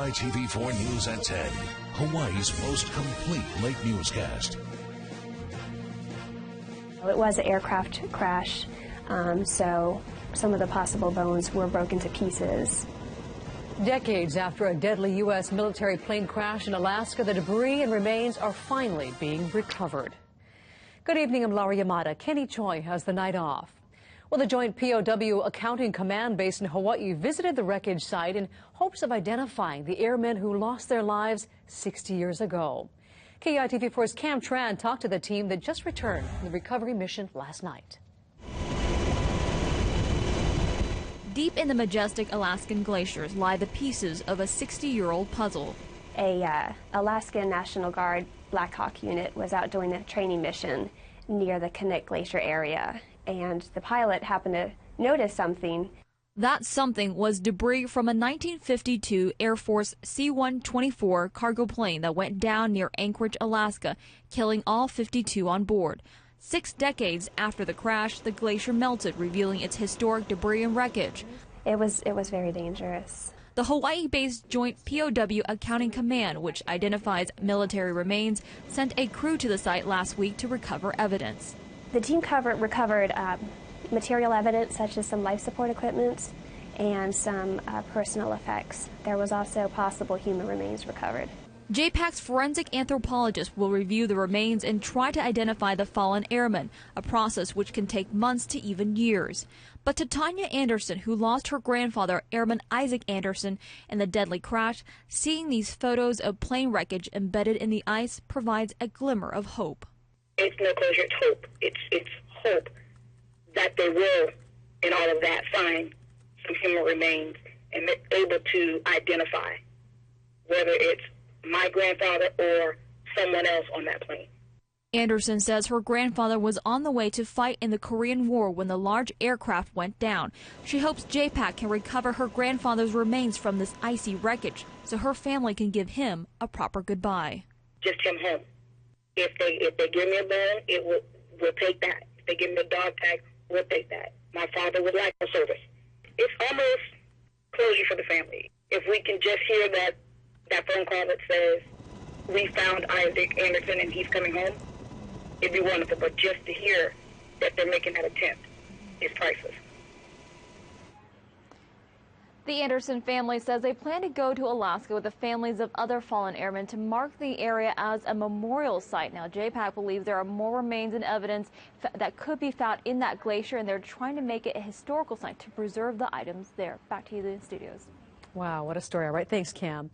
KITV4 News at 10, Hawaii's most complete lake newscast. It was an aircraft crash, so some of the possible bones were broken to pieces. Decades after a deadly U.S. military plane crash in Alaska, the debris and remains are finally being recovered. Good evening, I'm Laura Yamada. Kenny Choi has the night off. Well, the Joint POW Accounting Command based in Hawaii visited the wreckage site in hopes of identifying the airmen who lost their lives 60 years ago. KITV4's Cam Tran talked to the team that just returned from the recovery mission last night. Deep in the majestic Alaskan glaciers lie the pieces of a 60-year-old puzzle. A Alaskan National Guard Black Hawk unit was out doing a training mission near the Knik Glacier area, and the pilot happened to notice something. That something was debris from a 1952 Air Force C-124 cargo plane that went down near Anchorage, Alaska, killing all 52 on board. 6 decades after the crash, the glacier melted, revealing its historic debris and wreckage. It was very dangerous. The Hawaii-based Joint POW Accounting Command, which identifies military remains, sent a crew to the site last week to recover evidence. The team recovered material evidence such as some life support equipment and some personal effects. There was also possible human remains recovered. JPAC's forensic anthropologist will review the remains and try to identify the fallen airmen, a process which can take months to even years. But to Tanya Anderson, who lost her grandfather, Airman Isaac Anderson, in the deadly crash, seeing these photos of plane wreckage embedded in the ice provides a glimmer of hope. It's no closure, it's hope. It's hope that they will, in all of that, find some human remains and be able to identify whether it's my grandfather or someone else on that plane. Anderson says her grandfather was on the way to fight in the Korean War when the large aircraft went down. She hopes JPAC can recover her grandfather's remains from this icy wreckage so her family can give him a proper goodbye. Just him home. If they give me a bone, we'll take that. If they give me a dog tag, we'll take that. My father would like a service. It's almost closure for the family. If we can just hear that phone call that says, we found Isaac Anderson and he's coming home, it'd be wonderful. But just to hear that they're making that attempt is priceless. The Anderson family says they plan to go to Alaska with the families of other fallen airmen to mark the area as a memorial site. Now, JPAC believes there are more remains and evidence that could be found in that glacier, and they're trying to make it a historical site to preserve the items there. Back to you in the studios. Wow, what a story. All right, thanks, Cam.